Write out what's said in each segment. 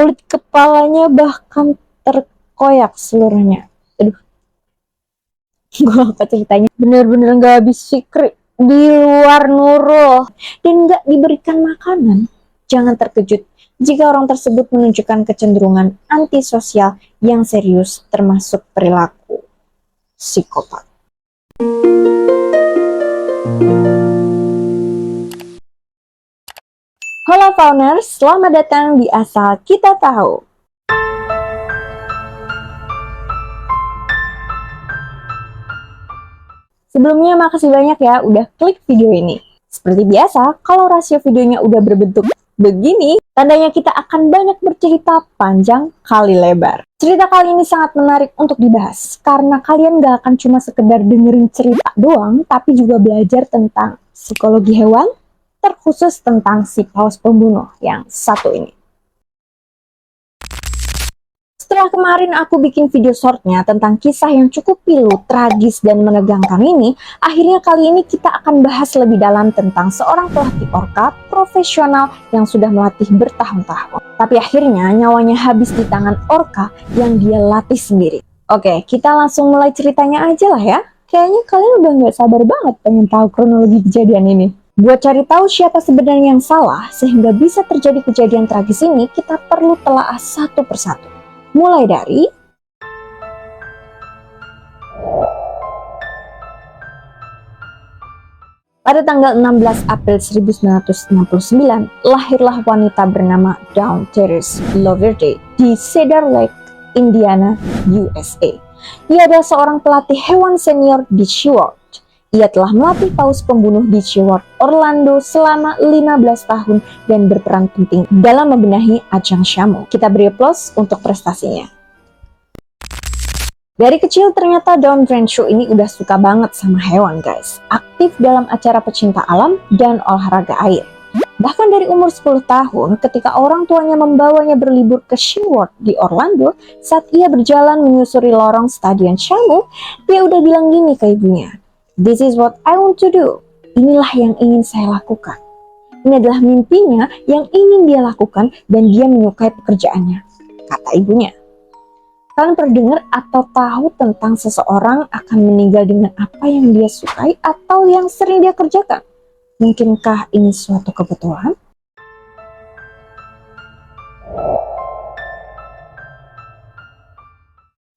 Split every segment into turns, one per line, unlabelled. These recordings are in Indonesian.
Kulit kepalanya bahkan terkoyak seluruhnya. Aduh, gue apa ceritanya? Bener-bener gak habis fikri di luar Nurul dan gak diberikan makanan. Jangan terkejut jika orang tersebut menunjukkan kecenderungan antisosial yang serius, termasuk perilaku psikopat. Halo Fauners, selamat datang di Asal Kita Tahu. Sebelumnya makasih banyak ya udah klik video ini. Seperti biasa, kalau rasio videonya udah berbentuk begini, tandanya kita akan banyak bercerita panjang kali lebar. Cerita kali ini sangat menarik untuk dibahas, karena kalian gak akan cuma sekedar dengerin cerita doang, tapi juga belajar tentang psikologi hewan, terkhusus tentang si paus pembunuh yang satu ini. Setelah kemarin aku bikin video shortnya tentang kisah yang cukup pilu, tragis, dan menegangkan ini, akhirnya kali ini kita akan bahas lebih dalam tentang seorang pelatih orka profesional yang sudah melatih bertahun-tahun. Tapi akhirnya nyawanya habis di tangan orka yang dia latih sendiri. Oke, kita langsung mulai ceritanya aja lah ya. Kayaknya kalian udah gak sabar banget pengen tahu kronologi kejadian ini. Buat cari tahu siapa sebenarnya yang salah sehingga bisa terjadi kejadian tragis ini, kita perlu telaah satu persatu. Mulai dari pada tanggal 16 April 1969, lahirlah wanita bernama Dawn Therese Loverde di Cedar Lake, Indiana, USA. Ia adalah seorang pelatih hewan senior di SeaWorld. Ia telah melatih paus pembunuh di SeaWorld Orlando selama 15 tahun dan berperan penting dalam membenahi ajang Shamu. Kita beri aplaus untuk prestasinya. Dari kecil ternyata Dawn Renshaw ini udah suka banget sama hewan guys. Aktif dalam acara pecinta alam dan olahraga air. Bahkan dari umur 10 tahun ketika orang tuanya membawanya berlibur ke SeaWorld di Orlando, saat ia berjalan menyusuri lorong stadion Shamu, dia udah bilang gini ke ibunya, "This is what I want to do." Inilah yang ingin saya lakukan. Ini adalah mimpinya yang ingin dia lakukan dan dia menyukai pekerjaannya, kata ibunya. Kalian pernah dengar atau tahu tentang seseorang akan meninggal dengan apa yang dia sukai atau yang sering dia kerjakan? Mungkinkah ini suatu kebetulan?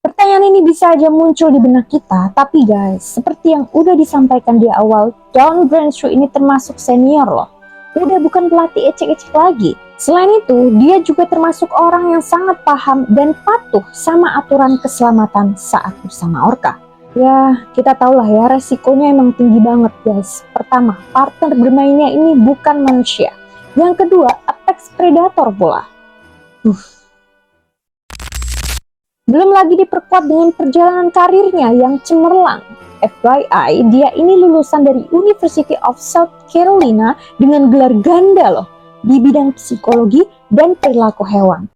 Pertanyaan ini bisa aja muncul di benak kita, tapi guys, seperti yang udah disampaikan di awal, Dawn Renshaw ini termasuk senior loh. Udah bukan pelatih ecek-ecek lagi. Selain itu, dia juga termasuk orang yang sangat paham dan patuh sama aturan keselamatan saat bersama orka. Ya, kita tahu lah ya, resikonya emang tinggi banget guys. Pertama, partner bermainnya ini bukan manusia. Yang kedua, apex predator pula. Belum lagi diperkuat dengan perjalanan karirnya yang cemerlang. FYI, dia ini lulusan dari University of South Carolina dengan gelar ganda loh di bidang psikologi dan perilaku hewan.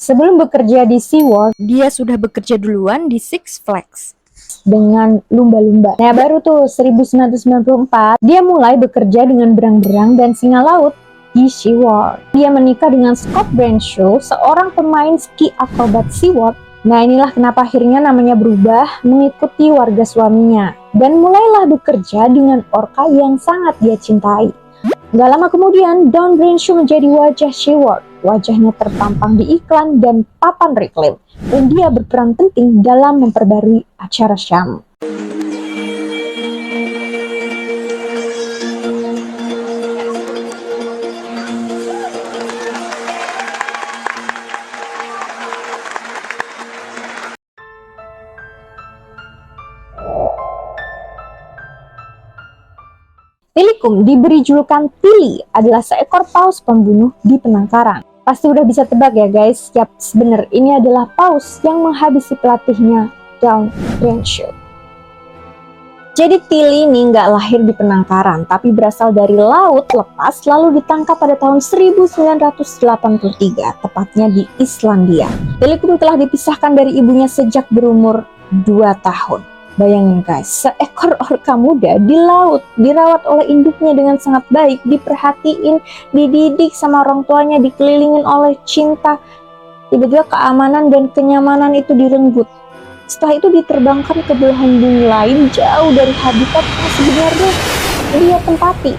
Sebelum bekerja di SeaWorld, dia sudah bekerja duluan di Six Flags dengan lumba-lumba. Nah, baru tuh 1994, dia mulai bekerja dengan berang-berang dan singa laut di SeaWorld. Dia menikah dengan Scott Branshaw, seorang pemain ski akrobat SeaWorld. Nah, inilah kenapa akhirnya namanya berubah mengikuti warga suaminya. Dan mulailah bekerja dengan orka yang sangat dia cintai. Gak lama kemudian, Dawn Renshaw menjadi wajah SeaWorld. Wajahnya terpampang di iklan dan papan reklam. Dan dia berperan penting dalam memperbarui acara Shamu. Tilikum diberi julukan Tilly, adalah seekor paus pembunuh di penangkaran. Pasti udah bisa tebak ya guys, yap bener, ini adalah paus yang menghabisi pelatihnya Dawn Renshaw. Jadi Tilly ini nggak lahir di penangkaran, tapi berasal dari laut lepas lalu ditangkap pada tahun 1983, tepatnya di Islandia. Tilikum telah dipisahkan dari ibunya sejak berumur 2 tahun. Bayangin guys, seekor orka muda di laut, dirawat oleh induknya dengan sangat baik, diperhatiin, dididik sama orang tuanya, dikelilingin oleh cinta. Tiba-tiba keamanan dan kenyamanan itu direnggut. Setelah itu diterbangkan ke belahan bumi lain, jauh dari habitat yang sebenarnya dia tempati.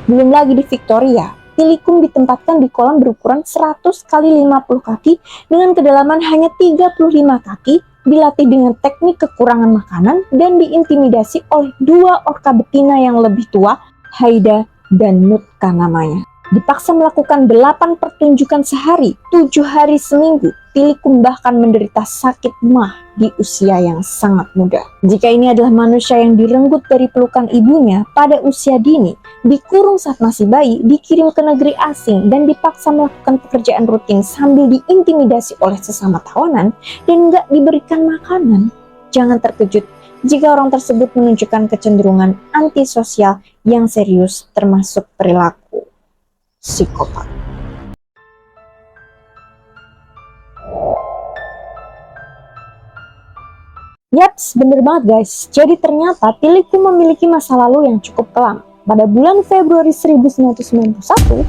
Belum lagi di Victoria, Tilikum ditempatkan di kolam berukuran 100 kali 50 kaki dengan kedalaman hanya 35 kaki, dilatih dengan teknik kekurangan makanan dan diintimidasi oleh dua orka betina yang lebih tua, Haida dan Nutka namanya. Dipaksa melakukan 8 pertunjukan sehari, 7 hari seminggu. Tilikum bahkan menderita sakit mah di usia yang sangat muda. Jika ini adalah manusia yang direnggut dari pelukan ibunya pada usia dini, dikurung saat masih bayi, dikirim ke negeri asing, dan dipaksa melakukan pekerjaan rutin sambil diintimidasi oleh sesama tawanan dan nggak diberikan makanan, jangan terkejut jika orang tersebut menunjukkan kecenderungan antisosial yang serius termasuk perilaku psikopat. Yaps, bener banget guys. Jadi ternyata Tilikum memiliki masa lalu yang cukup kelam. Pada bulan Februari 1991,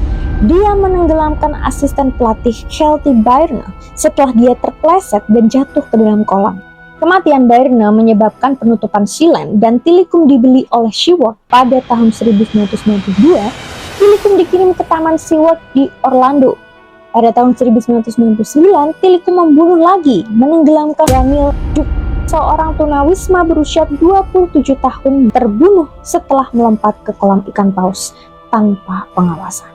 dia menenggelamkan asisten pelatih Kelty Byrne setelah dia terpleset dan jatuh ke dalam kolam. Kematian Byrne menyebabkan penutupan Sealand dan Tilikum dibeli oleh SeaWorld pada tahun 1992. Tilikum dikirim ke Taman SeaWorld di Orlando. Pada tahun 1999, Tilikum membunuh lagi, menenggelamkan Daniel Duke, seorang tunawisma berusia 27 tahun, terbunuh setelah melompat ke kolam ikan paus tanpa pengawasan.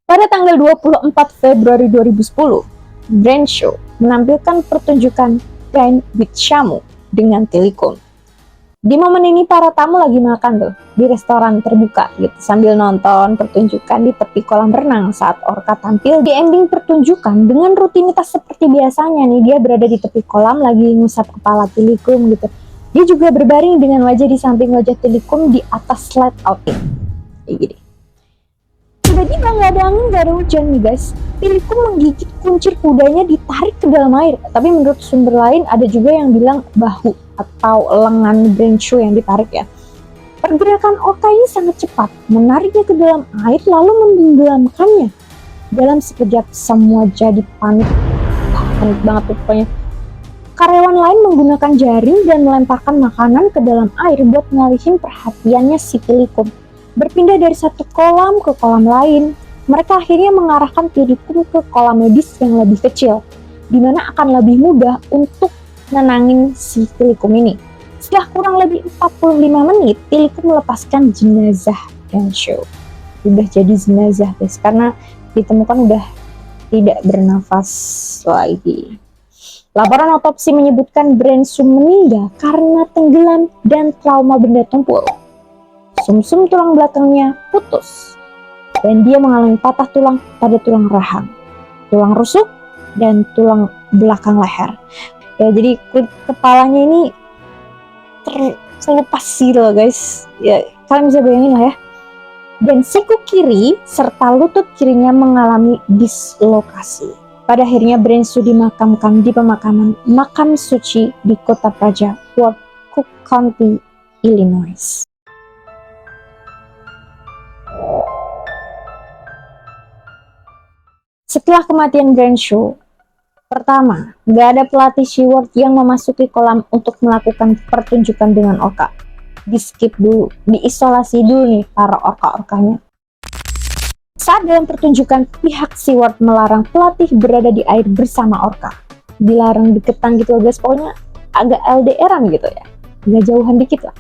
Pada tanggal 24 Februari 2010, Brenshaw menampilkan pertunjukan Dine with Shamu dengan Tilikum. Di momen ini para tamu lagi makan tuh di restoran terbuka gitu sambil nonton pertunjukan di tepi kolam renang saat orka tampil. Di ending pertunjukan dengan rutinitas seperti biasanya nih, dia berada di tepi kolam lagi ngusap kepala Tilikum gitu. Dia juga berbaring dengan wajah di samping wajah Tilikum di atas slide outing kayak gini. Tiba-tiba nggak ada angin, nggak ada hujan nih guys. Tilikum menggigit kuncir kudanya, ditarik ke dalam air. Tapi menurut sumber lain ada juga yang bilang bahu atau lengan Brenshaw yang ditarik ya. Pergerakan orka ini sangat cepat, menariknya ke dalam air lalu menenggelamkannya. Dalam sekejap semua jadi panik. Panik banget tuh pokoknya. Karyawan lain menggunakan jaring dan melemparkan makanan ke dalam air buat ngalihin perhatiannya si Tilikum. Berpindah dari satu kolam ke kolam lain, mereka akhirnya mengarahkan Tilikum ke kolam medis yang lebih kecil, di mana akan lebih mudah untuk nenangin si Tilikum ini. Setelah kurang lebih 45 menit, Tilikum melepaskan jenazah Brenshaw. Udah jadi jenazah guys, karena ditemukan udah tidak bernafas lagi. Laporan otopsi menyebutkan Brenshaw meninggal karena tenggelam dan trauma benda tumpul. Sumsum tulang belakangnya putus, dan dia mengalami patah tulang pada tulang rahang, tulang rusuk, dan tulang belakang leher. Ya, jadi kulit kepalanya ini terkelupas gitu loh guys. Ya, kalian bisa bayangin lah ya. Dan siku kiri serta lutut kirinya mengalami dislokasi. Pada akhirnya Brenshaw dimakamkan di pemakaman makam suci di kota Praja, Fort Cook County, Illinois. Setelah kematian Brenshaw, pertama, nggak ada pelatih SeaWorld yang memasuki kolam untuk melakukan pertunjukan dengan orka. Di skip dulu, diisolasi dulu nih para orka-orkanya. Saat dalam pertunjukan, pihak SeaWorld melarang pelatih berada di air bersama orka. Dilarang deketan gitu guys, pokoknya agak LDR-an gitu ya. Agak jauhan dikit lah.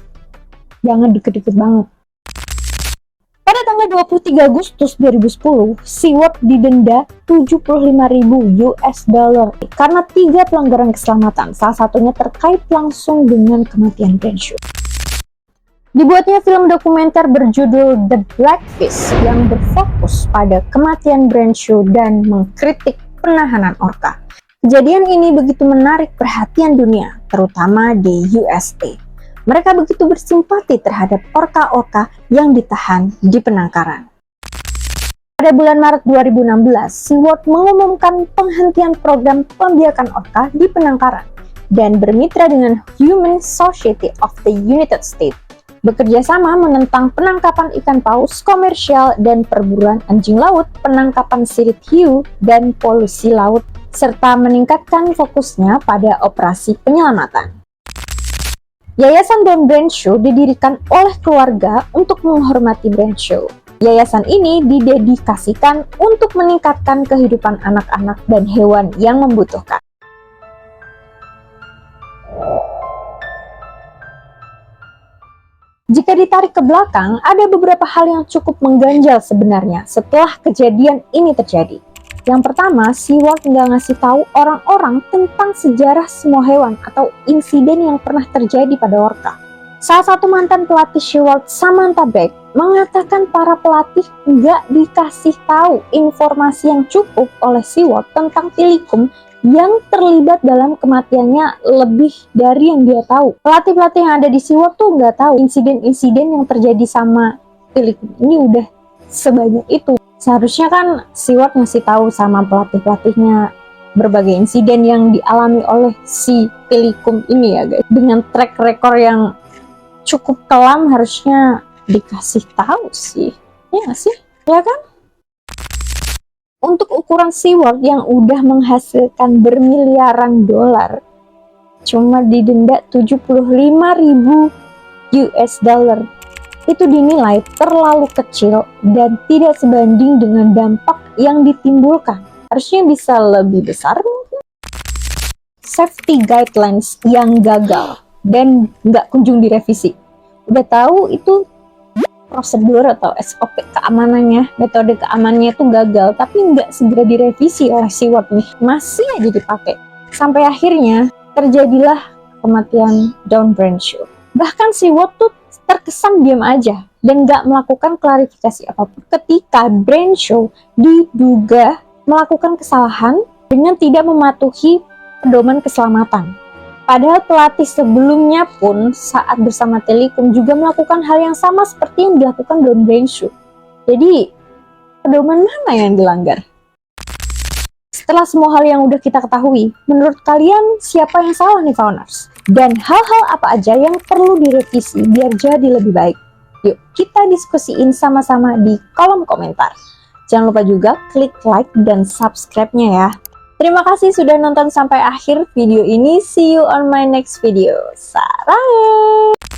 Jangan deket-deket banget. Pada tanggal 23 Agustus 2010, SeaWorld didenda $75.000 karena 3 pelanggaran keselamatan, salah satunya terkait langsung dengan kematian Brenshaw. Dibuatnya film dokumenter berjudul The Blackfish yang berfokus pada kematian Brenshaw dan mengkritik penahanan orka. Kejadian ini begitu menarik perhatian dunia, terutama di USA. Mereka begitu bersimpati terhadap orka-orka yang ditahan di penangkaran. Pada bulan Maret 2016, SeaWorld mengumumkan penghentian program pembiakan orca di penangkaran dan bermitra dengan Humane Society of the United States, bekerja sama menentang penangkapan ikan paus komersial dan perburuan anjing laut, penangkapan sirip hiu, dan polusi laut, serta meningkatkan fokusnya pada operasi penyelamatan. Yayasan Don Branch didirikan oleh keluarga untuk menghormati Branch. Yayasan ini didedikasikan untuk meningkatkan kehidupan anak-anak dan hewan yang membutuhkan. Jika ditarik ke belakang, ada beberapa hal yang cukup mengganjal sebenarnya setelah kejadian ini terjadi. Yang pertama, SeaWorld nggak ngasih tahu orang-orang tentang sejarah semua hewan atau insiden yang pernah terjadi pada orca. Salah satu mantan pelatih SeaWorld, Samantha Beck, mengatakan para pelatih nggak dikasih tahu informasi yang cukup oleh SeaWorld tentang Tilikum yang terlibat dalam kematiannya lebih dari yang dia tahu. Pelatih-pelatih yang ada di SeaWorld tuh nggak tahu insiden-insiden yang terjadi sama Tilikum ini udah sebanyak itu. Seharusnya kan SeaWorld ngasih tahu sama pelatih-pelatihnya berbagai insiden yang dialami oleh si Tilikum ini ya guys. Dengan track record yang cukup kelam harusnya dikasih tahu sih. Ya nggak sih? Ya kan? Untuk ukuran SeaWorld yang udah menghasilkan bermiliaran dolar, cuma didenda 75.000 US dollar. Itu dinilai terlalu kecil dan tidak sebanding dengan dampak yang ditimbulkan. Harusnya bisa lebih besar mungkin. Safety guidelines yang gagal dan nggak kunjung direvisi. Udah tahu itu prosedur atau SOP keamanannya, metode keamanannya itu gagal, tapi nggak segera direvisi oleh SeaWorld nih, masih aja dipakai. Sampai akhirnya terjadilah kematian Don Branch. Bahkan SeaWorld tuh terkesan diam aja dan nggak melakukan klarifikasi apapun ketika Branch diduga melakukan kesalahan dengan tidak mematuhi pedoman keselamatan. Padahal pelatih sebelumnya pun saat bersama Tilikum juga melakukan hal yang sama seperti yang dilakukan Don Branch. Jadi, pedoman mana yang dilanggar? Setelah semua hal yang udah kita ketahui, menurut kalian siapa yang salah nih Fauners? Dan hal-hal apa aja yang perlu direvisi biar jadi lebih baik? Yuk, kita diskusiin sama-sama di kolom komentar. Jangan lupa juga klik like dan subscribe-nya ya. Terima kasih sudah nonton sampai akhir video ini. See you on my next video. Sarang!